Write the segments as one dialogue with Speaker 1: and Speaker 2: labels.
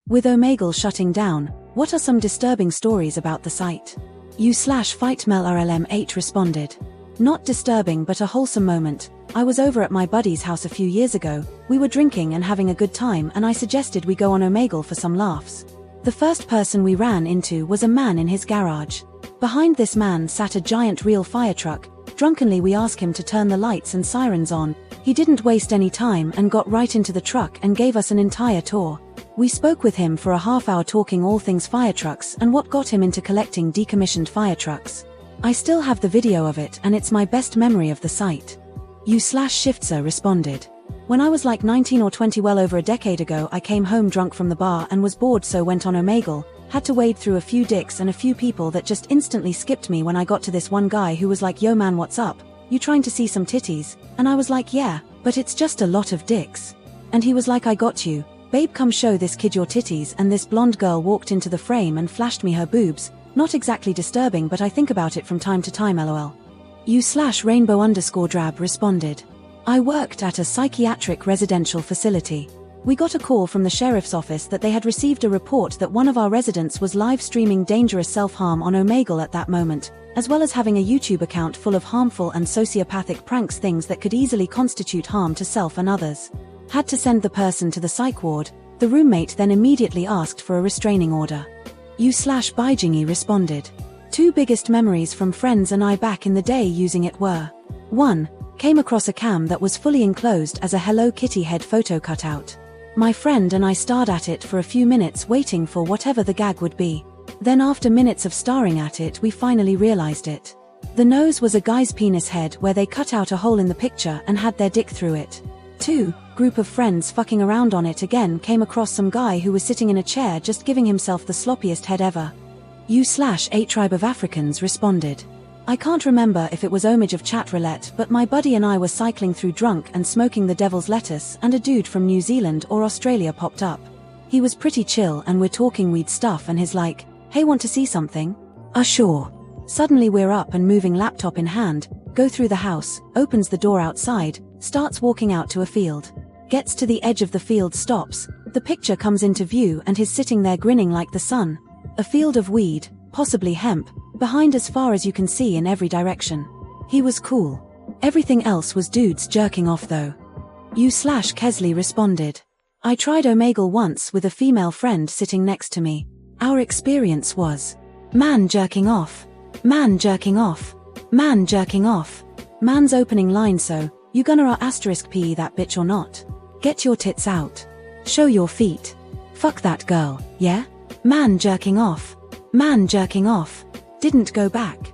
Speaker 1: With Omegle shutting down, what are some disturbing stories about the site? U/FightMelRLM8 responded. Not disturbing but a wholesome moment. I was over at my buddy's house a few years ago. We were drinking and having a good time and I suggested we go on Omegle for some laughs. The first person we ran into was a man in his garage. Behind this man sat a giant real fire truck. Drunkenly we asked him to turn the lights and sirens on. He didn't waste any time and got right into the truck and gave us an entire tour. We spoke with him for a half hour talking all things fire trucks and what got him into collecting decommissioned fire trucks. I still have the video of it and it's my best memory of the site. U/Shiftser responded. When I was like 19 or 20 well over a decade ago I came home drunk from the bar and was bored so went on Omegle, had to wade through a few dicks and a few people that just instantly skipped me when I got to this one guy who was like, "Yo man, what's up? You trying to see some titties?" And I was like, "Yeah, but it's just a lot of dicks." And he was like, "I got you. Babe, come show this kid your titties," and this blonde girl walked into the frame and flashed me her boobs. Not exactly disturbing but I think about it from time to time lol. U/Rainbow_drab responded. I worked at a psychiatric residential facility. We got a call from the sheriff's office that they had received a report that one of our residents was live streaming dangerous self-harm on Omegle at that moment, as well as having a YouTube account full of harmful and sociopathic pranks, things that could easily constitute harm to self and others. Had to send the person to the psych ward. The roommate then immediately asked for a restraining order. U/Bijingy responded. Two biggest memories from friends and I back in the day using it were: 1. Came across a cam that was fully enclosed as a Hello Kitty head photo cutout. My friend and I stared at it for a few minutes waiting for whatever the gag would be. Then after minutes of staring at it we finally realized it. The nose was a guy's penis head where they cut out a hole in the picture and had their dick through it. 2. Group of friends fucking around on it again, came across some guy who was sitting in a chair just giving himself the sloppiest head ever. U/A Tribe of Africans responded. I can't remember if it was Homage of Chat Roulette, but my buddy and I were cycling through drunk and smoking the devil's lettuce and a dude from New Zealand or Australia popped up. He was pretty chill and we're talking weed stuff and he's like, "Hey, want to see something?" Sure. Suddenly we're up and moving, laptop in hand, go through the house, opens the door outside, starts walking out to a field. Gets to the edge of the field, stops, the picture comes into view and he's sitting there grinning like the sun. A field of weed, possibly hemp, behind as far as you can see in every direction. He was cool. Everything else was dudes jerking off though. U/Kesley responded. I tried Omegle once with a female friend sitting next to me. Our experience was: man jerking off. Man jerking off. Man jerking off. Man's opening line: "So, you gonna *PE that bitch or not? Get your tits out. Show your feet. Fuck that girl, yeah? Man jerking off. Man jerking off. Didn't go back."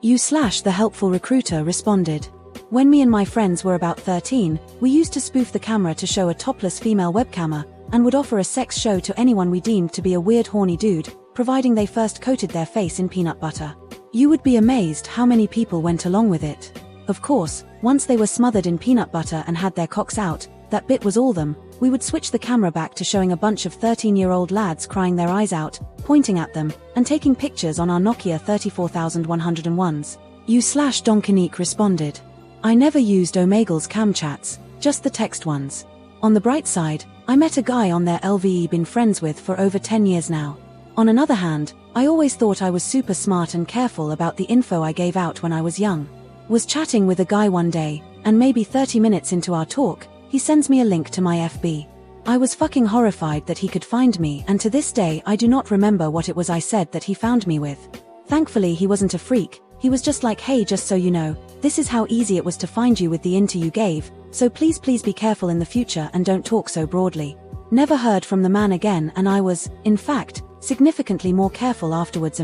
Speaker 1: U/The helpful recruiter responded. When me and my friends were about 13, we used to spoof the camera to show a topless female webcammer, and would offer a sex show to anyone we deemed to be a weird horny dude, providing they first coated their face in peanut butter. You would be amazed how many people went along with it. Of course, once they were smothered in peanut butter and had their cocks out, that bit was all them. We would switch the camera back to showing a bunch of 13-year-old lads crying their eyes out, pointing at them, and taking pictures on our Nokia 34101s. U/Donkanique responded. I never used Omegle's cam chats, just the text ones. On the bright side, I met a guy on there LVE been friends with for over 10 years now. On another hand, I always thought I was super smart and careful about the info I gave out when I was young. Was chatting with a guy one day, and maybe 30 minutes into our talk, he sends me a link to my FB. I was fucking horrified that he could find me, and to this day I do not remember what it was I said that he found me with. Thankfully he wasn't a freak, he was just like, "Hey, just so you know, this is how easy it was to find you with the info you gave, so please be careful in the future and don't talk so broadly." Never heard from the man again and I was, in fact, significantly more careful afterwards.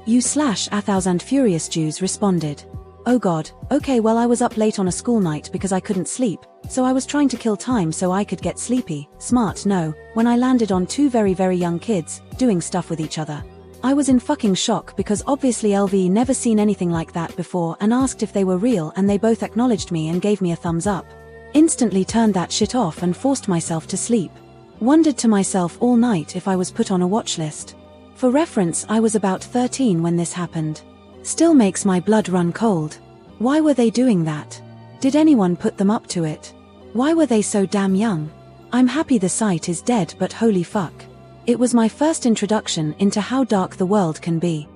Speaker 1: U/1000 Furious Jews responded. Oh god, okay, well I was up late on a school night because I couldn't sleep, so I was trying to kill time so I could get sleepy. Smart, no, when I landed on two very young kids, doing stuff with each other. I was in fucking shock because obviously LV never seen anything like that before and asked if they were real and they both acknowledged me and gave me a thumbs up. Instantly turned that shit off and forced myself to sleep. Wondered to myself all night if I was put on a watch list. For reference, I was about 13 when this happened. Still makes my blood run cold. Why were they doing that? Did anyone put them up to it? Why were they so damn young? I'm happy the site is dead, but holy fuck. It was my first introduction into how dark the world can be.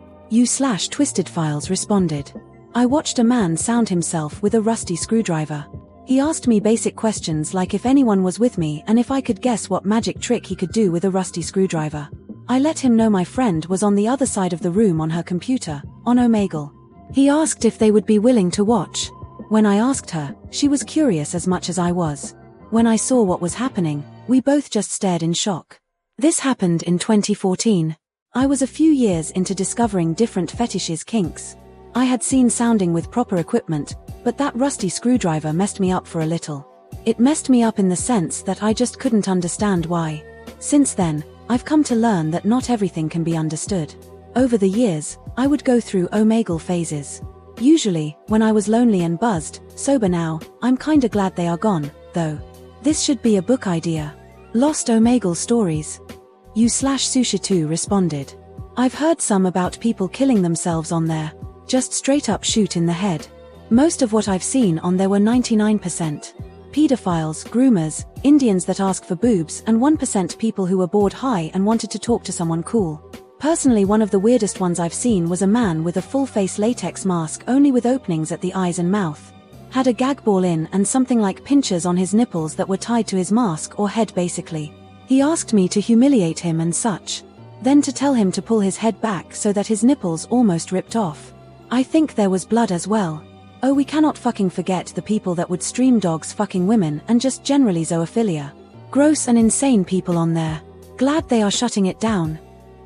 Speaker 1: Twisted Files responded. I watched a man sound himself with a rusty screwdriver. He asked me basic questions like if anyone was with me and if I could guess what magic trick he could do with a rusty screwdriver. I let him know my friend was on the other side of the room on her computer, on Omegle. He asked if they would be willing to watch. When I asked her, she was curious as much as I was. When I saw what was happening, we both just stared in shock. This happened in 2014. I was a few years into discovering different fetishes kinks. I had seen sounding with proper equipment, but that rusty screwdriver messed me up for a little. It messed me up in the sense that I just couldn't understand why. Since then, I've come to learn that not everything can be understood. Over the years, I would go through Omegle phases. Usually, when I was lonely and buzzed, sober now, I'm kinda glad they are gone, though. This should be a book idea. Lost Omegle Stories. You/Sushi2 responded. I've heard some about people killing themselves on there. Just straight up shoot in the head. Most of what I've seen on there were 99% pedophiles, groomers, Indians that ask for boobs, and 1% people who were bored high and wanted to talk to someone cool. Personally, one of the weirdest ones I've seen was a man with a full-face latex mask only with openings at the eyes and mouth. Had a gag ball in and something like pinchers on his nipples that were tied to his mask or head basically. He asked me to humiliate him and such. Then to tell him to pull his head back so that his nipples almost ripped off. I think there was blood as well. Oh, we cannot fucking forget the people that would stream dogs fucking women and just generally zoophilia. Gross and insane people on there. Glad they are shutting it down.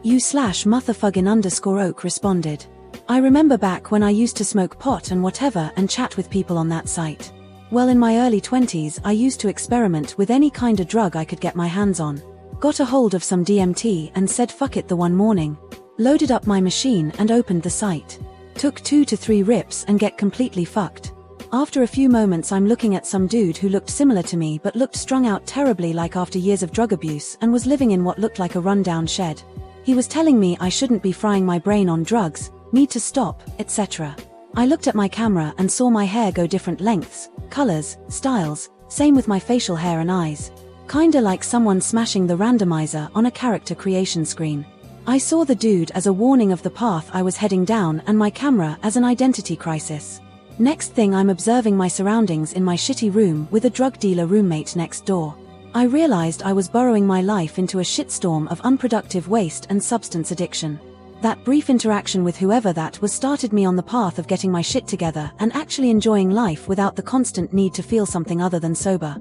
Speaker 1: You/motherfucking_oak responded. I remember back when I used to smoke pot and whatever and chat with people on that site. Well, in my early 20s I used to experiment with any kind of drug I could get my hands on. Got a hold of some DMT and said fuck it the one morning. Loaded up my machine and opened the site. Took 2 to 3 rips and get completely fucked. After a few moments I'm looking at some dude who looked similar to me but looked strung out terribly like after years of drug abuse and was living in what looked like a rundown shed. He was telling me I shouldn't be frying my brain on drugs, need to stop, etc. I looked at my camera and saw my hair go different lengths, colors, styles, same with my facial hair and eyes. Kinda like someone smashing the randomizer on a character creation screen. I saw the dude as a warning of the path I was heading down and my camera as an identity crisis. Next thing I'm observing my surroundings in my shitty room with a drug dealer roommate next door. I realized I was burrowing my life into a shitstorm of unproductive waste and substance addiction. That brief interaction with whoever that was started me on the path of getting my shit together and actually enjoying life without the constant need to feel something other than sober.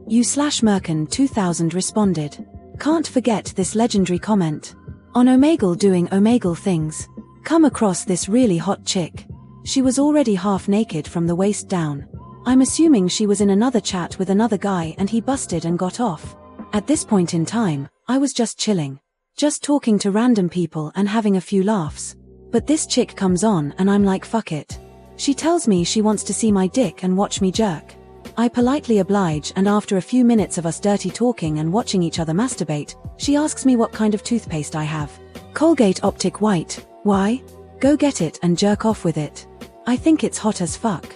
Speaker 1: You/Merkin2000 responded. Can't forget this legendary comment. On Omegle doing Omegle things. Come across this really hot chick. She was already half naked from the waist down. I'm assuming she was in another chat with another guy and he busted and got off. At this point in time, I was just chilling. Just talking to random people and having a few laughs. But this chick comes on and I'm like fuck it. She tells me she wants to see my dick and watch me jerk. I politely oblige and after a few minutes of us dirty talking and watching each other masturbate, she asks me what kind of toothpaste I have. Colgate Optic White. Why? Go get it and jerk off with it. I think it's hot as fuck.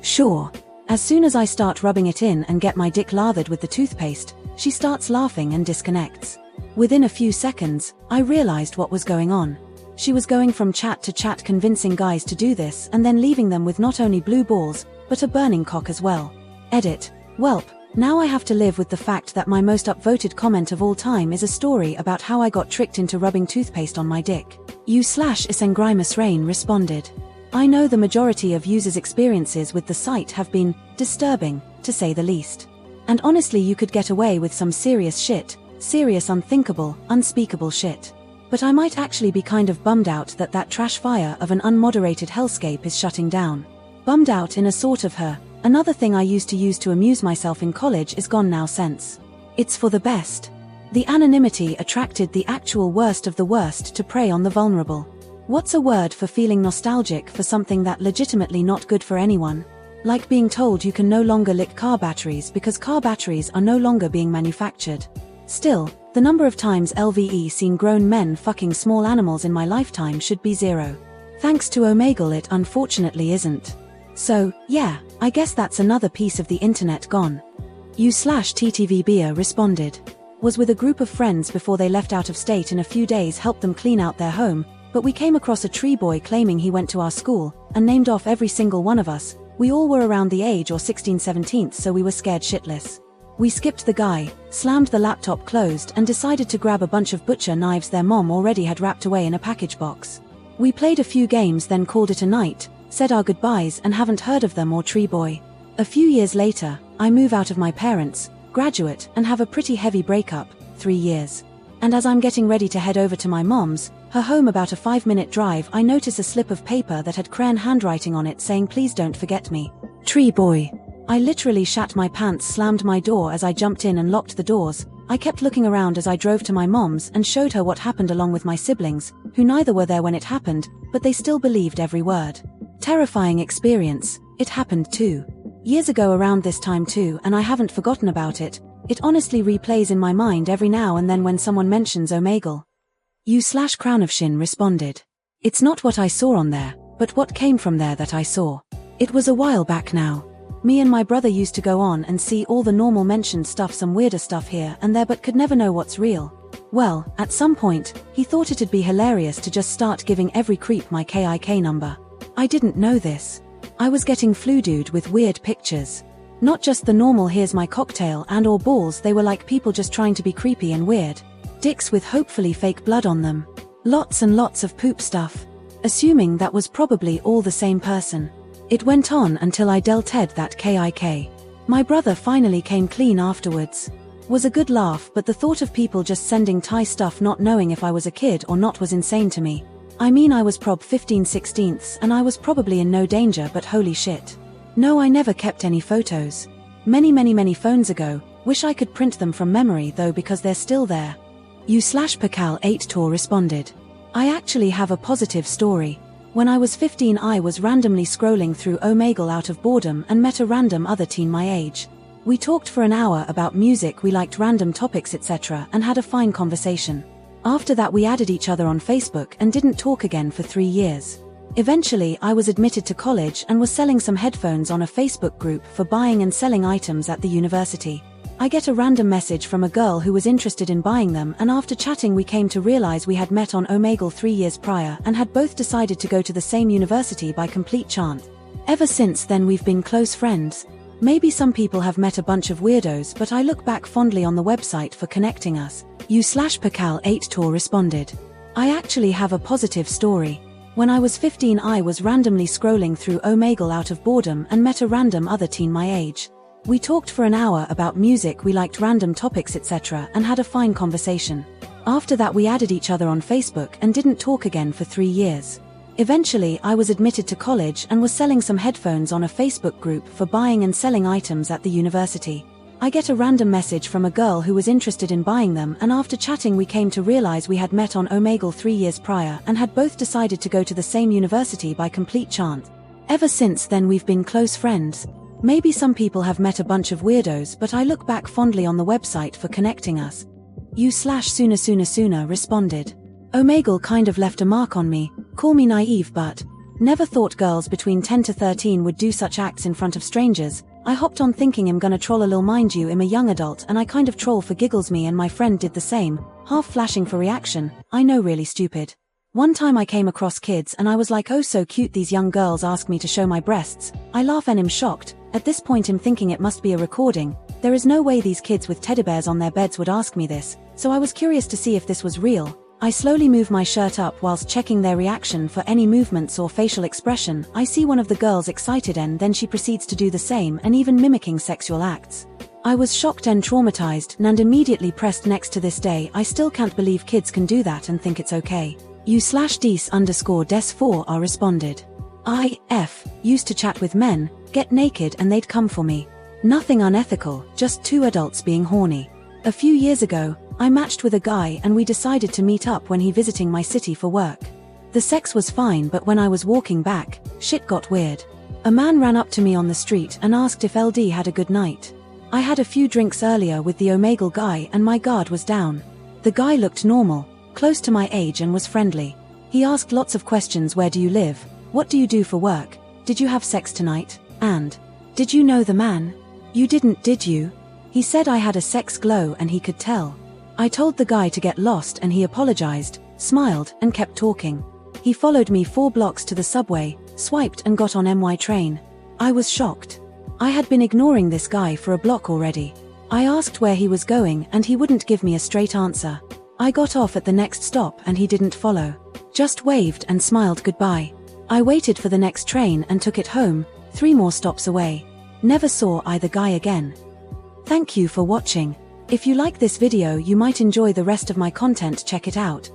Speaker 1: Sure. As soon as I start rubbing it in and get my dick lathered with the toothpaste, she starts laughing and disconnects. Within a few seconds, I realized what was going on. She was going from chat to chat convincing guys to do this and then leaving them with not only blue balls, but a burning cock as well. Edit. Welp. Now I have to live with the fact that my most upvoted comment of all time is a story about how I got tricked into rubbing toothpaste on my dick. You/Isengrimus Rain responded. I know the majority of users' experiences with the site have been disturbing, to say the least. And honestly you could get away with some serious shit, serious unthinkable, unspeakable shit. But I might actually be kind of bummed out that that trash fire of an unmoderated hellscape is shutting down. Bummed out in a sort of her. Another thing I used to use to amuse myself in college is gone now since. It's for the best. The anonymity attracted the actual worst of the worst to prey on the vulnerable. What's a word for feeling nostalgic for something that legitimately not good for anyone? Like being told you can no longer lick car batteries because car batteries are no longer being manufactured. Still, the number of times LVE seen grown men fucking small animals in my lifetime should be 0. Thanks to Omegle it unfortunately isn't. So, yeah, I guess that's another piece of the internet gone. You/TTVBia responded. Was with a group of friends before they left out of state. In a few days helped them clean out their home, but we came across a tree boy claiming he went to our school, and named off every single one of us. We all were around the age or 16-17, so we were scared shitless. We skipped the guy, slammed the laptop closed, and decided to grab a bunch of butcher knives their mom already had wrapped away in a package box. We played a few games, then called it a night, said our goodbyes, and haven't heard of them or tree boy. A few years later, I move out of my parents', graduate, and have a pretty heavy breakup, 3 years. And as I'm getting ready to head over to my mom's, her home about a 5-minute drive, I notice a slip of paper that had crayon handwriting on it saying, "Please don't forget me. Tree boy." I literally shat my pants, slammed my door as I jumped in and locked the doors. I kept looking around as I drove to my mom's and showed her what happened along with my siblings, who neither were there when it happened, but they still believed every word. Terrifying experience. It happened 2 years ago around this time too, and I haven't forgotten about it. It honestly replays in my mind every now and then when someone mentions Omegle. U/Crown of Shin responded. It's not what I saw on there, but what came from there that I saw. It was a while back now. Me and my brother used to go on and see all the normal mentioned stuff, some weirder stuff here and there, but could never know what's real. Well, at some point, he thought it'd be hilarious to just start giving every creep my KIK number. I didn't know this. I was getting flooded with weird pictures. Not just the normal "here's my cocktail" and or balls, they were like people just trying to be creepy and weird. Dicks with hopefully fake blood on them. Lots and lots of poop stuff. Assuming that was probably all the same person. It went on until I deleted that KIK. My brother finally came clean afterwards. Was a good laugh, but the thought of people just sending Thai stuff not knowing if I was a kid or not was insane to me. I mean, I was prob 15/16 and I was probably in no danger, but holy shit. No, I never kept any photos. Many phones ago. Wish I could print them from memory though, because they're still there. U/Pakal8Tor responded. I actually have a positive story. When I was 15, I was randomly scrolling through Omegle out of boredom and met a random other teen my age. We talked for an hour about music, we liked random topics etc. and had a fine conversation. After that we added each other on Facebook and didn't talk again for 3 years. Eventually I was admitted to college and was selling some headphones on a Facebook group for buying and selling items at the university. I get a random message from a girl who was interested in buying them, and after chatting we came to realize we had met on Omegle 3 years prior and had both decided to go to the same university by complete chance. Ever since then we've been close friends. Maybe some people have met a bunch of weirdos, but I look back fondly on the website for connecting us. U/Pakal8Tor responded. I actually have a positive story. When I was 15 I was randomly scrolling through Omegle out of boredom and met a random other teen my age. We talked for an hour about music, we liked random topics etc. and had a fine conversation. After that we added each other on Facebook and didn't talk again for 3 years. Eventually I was admitted to college and was selling some headphones on a Facebook group for buying and selling items at the university. I get a random message from a girl who was interested in buying them, and after chatting we came to realize we had met on Omegle 3 years prior and had both decided to go to the same university by complete chance. Ever since then we've been close friends. Maybe some people have met a bunch of weirdos, but I look back fondly on the website for connecting us. U/Suna responded. Omegle kind of left a mark on me. Call me naive, but never thought girls between 10 to 13 would do such acts in front of strangers. I hopped on thinking I'm gonna troll a lil, mind you I'm a young adult and I kind of troll for giggles. Me and my friend did the same, half flashing for reaction. I know, really stupid. One time I came across kids and I was like, oh so cute, these young girls ask me to show my breasts. I laugh and I'm shocked. At this point I'm thinking it must be a recording. There is no way these kids with teddy bears on their beds would ask me this, so I was curious to see if this was real. I slowly move my shirt up whilst checking their reaction for any movements or facial expression. I see one of the girls excited and then she proceeds to do the same and even mimicking sexual acts. I was shocked and traumatized and immediately pressed next. To this day I still can't believe kids can do that and think it's okay. U/Des_Des4R responded. I used to chat with men, get naked and they'd come for me. Nothing unethical, just 2 adults being horny. A few years ago, I matched with a guy and we decided to meet up when he visiting my city for work. The sex was fine, but when I was walking back, shit got weird. A man ran up to me on the street and asked if LD had a good night. I had a few drinks earlier with the Omegle guy and my guard was down. The guy looked normal, close to my age and was friendly. He asked lots of questions. Where do you live? What do you do for work? Did you have sex tonight? And did you know the man? You didn't, did you? He said I had a sex glow and he could tell. I told the guy to get lost and he apologized, smiled, and kept talking. He followed me 4 blocks to the subway, swiped and got on MY train. I was shocked. I had been ignoring this guy for a block already. I asked where he was going and he wouldn't give me a straight answer. I got off at the next stop and he didn't follow. Just waved and smiled goodbye. I waited for the next train and took it home, 3 more stops away. Never saw either guy again. Thank you for watching. If you like this video, you might enjoy the rest of my content. Check it out.